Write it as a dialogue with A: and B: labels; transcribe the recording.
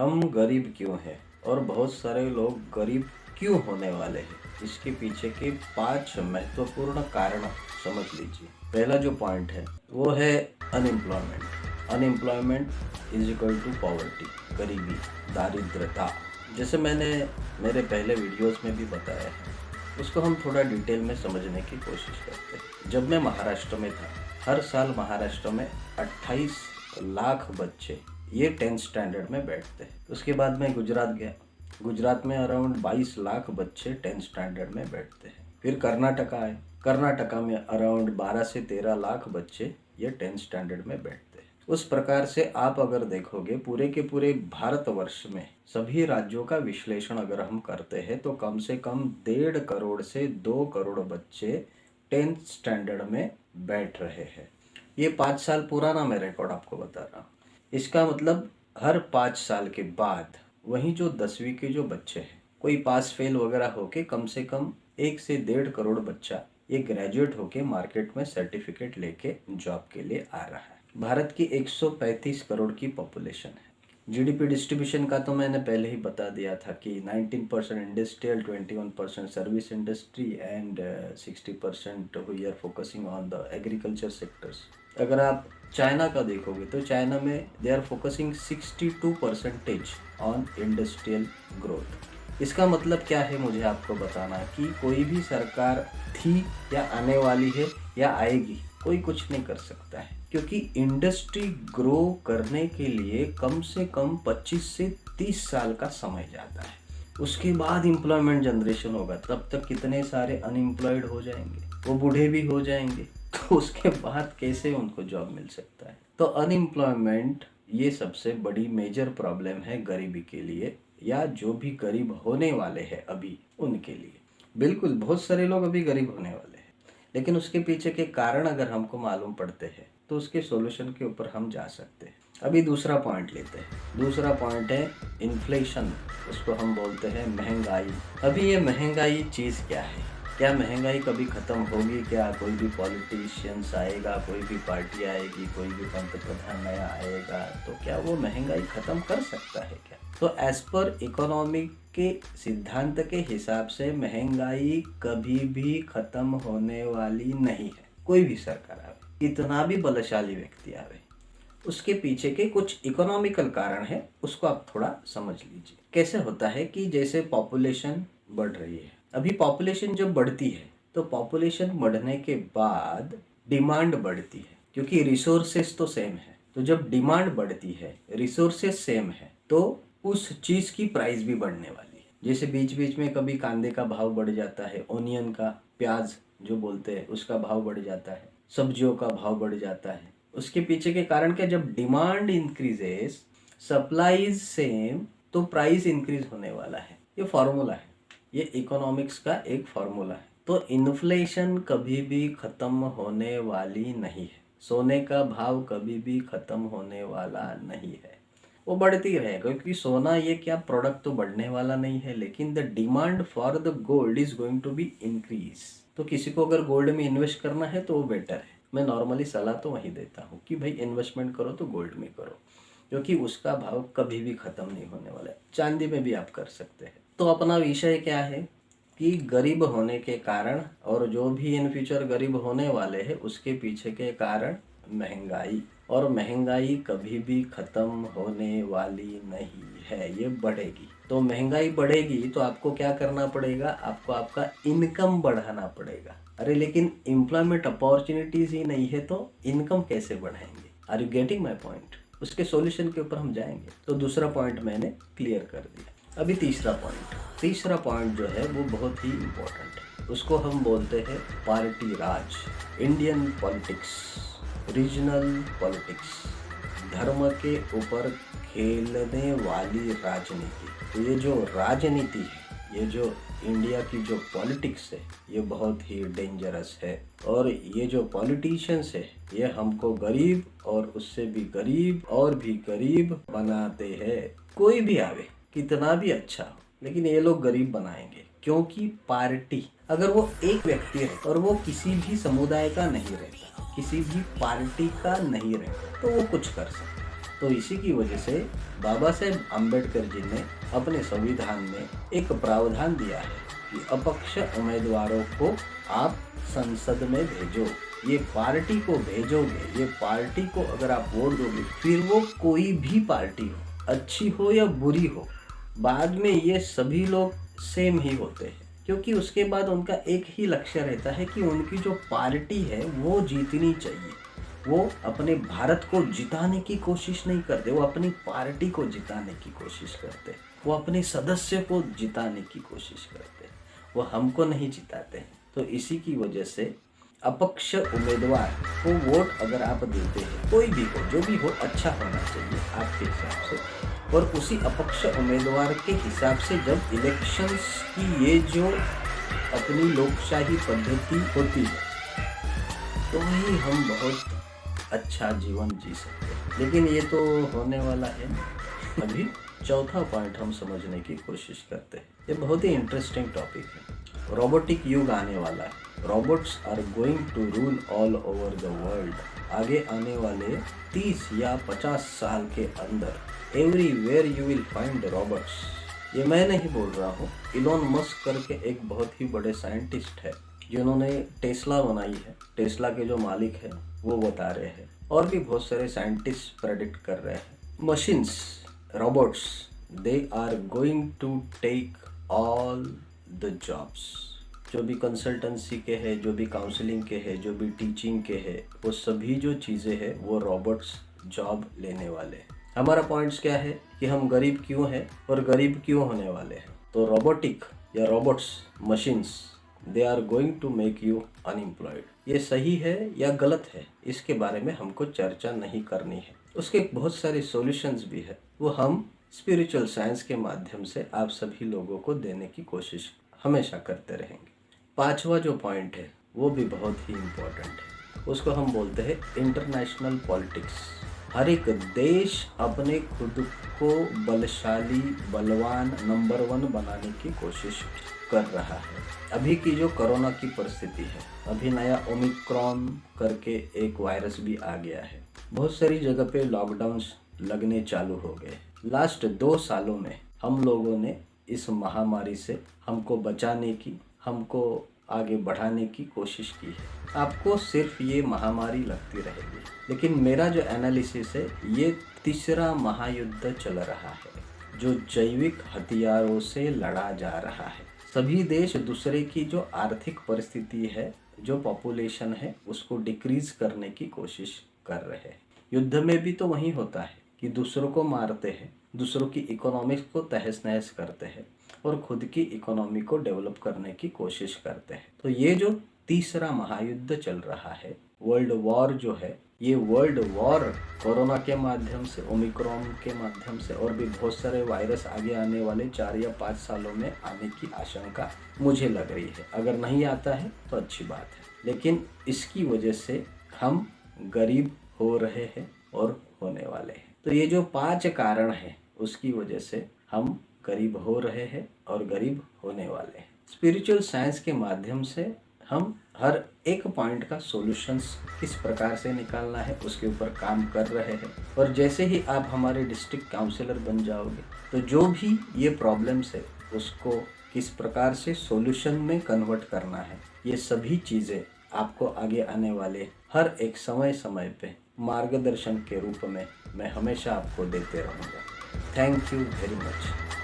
A: हम गरीब क्यों हैं और बहुत सारे लोग गरीब क्यों होने वाले हैं, इसके पीछे के 5 महत्वपूर्ण कारण समझ लीजिए। पहला जो पॉइंट है वो है unemployment. Unemployment is equal to poverty, गरीबी, दारिद्रता। जैसे मैंने मेरे पहले वीडियोस में भी बताया है, उसको हम थोड़ा डिटेल में समझने की कोशिश करते हैं। जब मैं महाराष्ट्र में था, हर साल महाराष्ट्र में 28 लाख बच्चे ये 10th स्टैंडर्ड में बैठते हैं। उसके बाद मैं गुजरात गया, गुजरात में अराउंड 22 लाख बच्चे 10th स्टैंडर्ड में बैठते हैं। फिर कर्नाटका आए, कर्नाटका में अराउंड 12 से 13 लाख बच्चे ये 10th स्टैंडर्ड में बैठते हैं। उस प्रकार से आप अगर देखोगे पूरे के पूरे भारतवर्ष में सभी राज्यों का विश्लेषण अगर हम करते हैं तो कम से कम 1.5 करोड़ से 2 करोड़ बच्चे 10th स्टैंडर्ड में बैठ रहे हैं। ये 5 साल पुराना मैं रिकॉर्ड आपको बता रहा हूँ। इसका मतलब हर 5 साल के बाद वहीं जो 10वीं के जो बच्चे हैं, कोई पास फेल वगैरह होके कम से कम 1 से 1.5 करोड़ बच्चा ये ग्रेजुएट होके मार्केट में सर्टिफिकेट लेके जॉब के लिए आ रहा है। भारत की 135 करोड़ की पॉपुलेशन है। जीडीपी डिस्ट्रीब्यूशन का तो मैंने पहले ही बता दिया था कि 19% industrial, 21% service industry and 60% we are focusing on the agriculture sectors. अगर आप चाइना का देखोगे तो चाइना में they are focusing 62% on industrial growth. इसका मतलब क्या है मुझे आपको बताना कि कोई भी सरकार थी या आने वाली है या आएगी, कोई कुछ नहीं कर सकता है, क्योंकि इंडस्ट्री ग्रो करने के लिए कम से कम 25 से 30 साल का समय जाता है। उसके बाद एम्प्लॉयमेंट जनरेशन होगा, तब तक कितने सारे अनएम्प्लॉयड हो जाएंगे, वो बूढ़े भी हो जाएंगे, तो उसके बाद कैसे उनको जॉब मिल सकता है। तो अनएम्प्लॉयमेंट ये सबसे बड़ी मेजर प्रॉब्लम है गरीबी के लिए, या जो भी गरीब होने वाले हैं अभी उनके लिए। बिल्कुल बहुत सारे लोग अभी गरीब होने वाले हैं, लेकिन उसके पीछे के कारण अगर हमको मालूम पड़ते हैं तो उसके सॉल्यूशन के ऊपर हम जा सकते हैं। अभी दूसरा पॉइंट लेते हैं। दूसरा पॉइंट है इन्फ्लेशन, उसको हम बोलते हैं महंगाई। अभी ये महंगाई चीज़ क्या है? क्या महंगाई कभी ख़त्म होगी क्या? कोई भी पॉलिटिशियंस आएगा, कोई भी पार्टी आएगी, कोई भी पंतप्रधान नया आएगा, तो क्या वो महंगाई ख़त्म कर सकता है क्या? तो एज पर इकोनॉमिक के सिद्धांत के हिसाब से महंगाई कभी भी ख़त्म होने वाली नहीं है। कोई भी सरकार आवे, कितना भी बलशाली व्यक्ति आवे, उसके पीछे के कुछ इकोनॉमिकल कारण है, उसको आप थोड़ा समझ लीजिए। कैसे होता है कि जैसे पॉपुलेशन बढ़ रही है, अभी पॉपुलेशन जब बढ़ती है तो पॉपुलेशन बढ़ने के बाद डिमांड बढ़ती है, क्योंकि रिसोर्सेस तो सेम है। तो जब डिमांड बढ़ती है, रिसोर्सेस सेम है, तो उस चीज की प्राइस भी बढ़ने वाली है। जैसे बीच बीच में कभी कांदे का भाव बढ़ जाता है, ओनियन का, प्याज जो बोलते हैं, उसका भाव बढ़ जाता है, सब्जियों का भाव बढ़ जाता है। उसके पीछे के कारण क्या? जब demand increases, supply is same, तो प्राइस इंक्रीज होने वाला है। ये फॉर्मूला है, ये इकोनॉमिक्स का एक फॉर्मूला है। तो इन्फ्लेशन कभी भी खत्म होने वाली नहीं है। सोने का भाव कभी भी खत्म होने वाला नहीं है, वो बढ़ती रहेगा, क्योंकि सोना ये क्या प्रोडक्ट तो बढ़ने वाला नहीं है, लेकिन the demand for the gold is going to be increase. तो किसी को अगर गोल्ड में इन्वेस्ट करना है तो वो बेटर है। मैं नॉर्मली सलाह तो वही देता हूँ कि भाई इन्वेस्टमेंट करो तो गोल्ड में करो, क्योंकि उसका भाव कभी भी खत्म नहीं होने वाला है। चांदी में भी आप कर सकते हैं। तो अपना विषय क्या है कि गरीब होने के कारण, और जो भी इन फ्यूचर गरीब होने वाले हैं उसके पीछे के कारण महंगाई। और महंगाई कभी भी खत्म होने वाली नहीं है, ये बढ़ेगी। तो महंगाई बढ़ेगी तो आपको क्या करना पड़ेगा? आपको आपका इनकम बढ़ाना पड़ेगा। अरे लेकिन एम्प्लॉयमेंट अपॉर्चुनिटीज ही नहीं है तो इनकम कैसे बढ़ाएंगे? Are you getting my point? उसके सॉल्यूशन के ऊपर हम जाएंगे। तो दूसरा पॉइंट मैंने क्लियर कर दिया। अभी तीसरा पॉइंट जो है वो बहुत ही इम्पोर्टेंट है। उसको हम बोलते हैं पार्टी राज, इंडियन पॉलिटिक्स, रीजनल पॉलिटिक्स, धर्म के ऊपर खेलने वाली राजनीति। तो ये जो राजनीति है, ये जो इंडिया की जो पॉलिटिक्स है, ये बहुत ही डेंजरस है। और ये जो पॉलिटिशियंस है, ये हमको गरीब और उससे भी गरीब और भी गरीब बनाते हैं। कोई भी आवे, कितना भी अच्छा हो, लेकिन ये लोग गरीब बनाएंगे, क्योंकि पार्टी, अगर वो एक व्यक्ति है और वो किसी भी समुदाय का नहीं रहता, किसी भी पार्टी का नहीं रहता, तो वो कुछ कर सकता है। तो इसी की वजह से बाबा साहेब अम्बेडकर जी ने अपने संविधान में एक प्रावधान दिया है कि अपक्ष उम्मीदवारों को आप संसद में भेजो। ये पार्टी को भेजोगे, ये पार्टी को अगर आप वोट दोगे, फिर वो कोई भी पार्टी हो, अच्छी हो या बुरी हो, बाद में ये सभी लोग सेम ही होते हैं, क्योंकि उसके बाद उनका एक ही लक्ष्य रहता है कि उनकी जो पार्टी है वो जीतनी चाहिए। वो अपने भारत को जिताने की कोशिश नहीं करते, वो अपनी पार्टी को जिताने की कोशिश करते, वो अपने सदस्य को जिताने की कोशिश करते, वो हमको नहीं जिताते। तो इसी की वजह से अपक्ष उम्मीदवार को वोट अगर आप देते हैं, कोई भी हो, जो भी हो, अच्छा होना चाहिए आपके हिसाब से। और उसी अपक्ष उम्मीदवार के हिसाब से जब इलेक्शंस की ये जो अपनी लोकशाही पद्धति होती है, तो ही हम बहुत अच्छा जीवन जी सकते हैं। लेकिन ये तो होने वाला है नहीं। अभी चौथा पॉइंट हम समझने की कोशिश करते हैं। ये बहुत ही इंटरेस्टिंग टॉपिक है। रोबोटिक युग आने वाला है। Robots are going to rule all over the world. आगे आने वाले 30 या 50 साल के अंदर everywhere you will find robots. ये मैं नहीं बोल रहा हूँ, इलोन मस्क करके एक बहुत ही बड़े साइंटिस्ट है जिन्होंने टेस्ला बनाई है, टेस्ला के जो मालिक है वो बता रहे हैं, और भी बहुत सारे साइंटिस्ट प्रेडिक्ट कर रहे हैं। Machines, robots, they are going to take all the jobs. जो भी कंसल्टेंसी के है, जो भी काउंसलिंग के है, जो भी टीचिंग के है, वो सभी जो चीज़ें हैं वो रोबोट्स जॉब लेने वाले हैं। हमारा पॉइंट्स क्या है कि हम गरीब क्यों हैं और गरीब क्यों होने वाले हैं। तो रोबोटिक या robots, machines, they are going to make you unemployed. ये सही है या गलत है, इसके बारे में हमको चर्चा नहीं करनी है। उसके बहुत सारे सॉल्यूशंस भी है, वो हम स्पिरिचुअल साइंस के माध्यम से आप सभी लोगों को देने की कोशिश हमेशा करते रहेंगे। पांचवा जो पॉइंट है वो भी बहुत ही इम्पोर्टेंट है, उसको हम बोलते हैं इंटरनेशनल पॉलिटिक्स। हर एक देश अपने खुद को बलशाली, बलवान, नंबर 1 बनाने की कोशिश कर रहा है। अभी की जो कोरोना की परिस्थिति है, अभी नया ओमिक्रॉन करके एक वायरस भी आ गया है। बहुत सारी जगह पे लॉकडाउन्स लगने चालू हो गए। लास्ट 2 सालों में हम लोगों ने इस महामारी से हमको बचाने की, हमको आगे बढ़ाने की कोशिश की है। आपको सिर्फ ये महामारी लगती रहेगी, लेकिन मेरा जो एनालिसिस है, ये तीसरा महायुद्ध चल रहा है जो जैविक हथियारों से लड़ा जा रहा है। सभी देश दूसरे की जो आर्थिक परिस्थिति है, जो पॉपुलेशन है, उसको डिक्रीज करने की कोशिश कर रहे हैं। युद्ध में भी तो वही होता है कि दूसरों को मारते हैं, दूसरों की इकोनॉमिक्स को तहस नहस करते हैं और खुद की इकोनॉमी को डेवलप करने की कोशिश करते हैं। तो ये जो तीसरा महायुद्ध चल रहा है, वर्ल्ड वॉर जो है, ये वर्ल्ड वॉर कोरोना के माध्यम से, ओमिक्रॉन के माध्यम से और भी बहुत सारे वायरस आगे आने वाले 4 या 5 सालों में आने की आशंका मुझे लग रही है। अगर नहीं आता है तो अच्छी बात है, लेकिन इसकी वजह से हम गरीब हो रहे हैं और होने वाले हैं। तो ये जो 5 कारण हैं, उसकी वजह से हम गरीब हो रहे हैं और गरीब होने वाले हैं। स्पिरिचुअल साइंस के माध्यम से हम हर एक पॉइंट का सॉल्यूशंस किस प्रकार से निकालना है उसके ऊपर काम कर रहे हैं। और जैसे ही आप हमारे डिस्ट्रिक्ट काउंसलर बन जाओगे, तो जो भी ये प्रॉब्लम्स है उसको किस प्रकार से सॉल्यूशन में कन्वर्ट करना है, ये सभी चीज़ें आपको आगे आने वाले हर एक समय समय पे मार्गदर्शन के रूप में मैं हमेशा आपको देते रहूँगा। Thank you very much.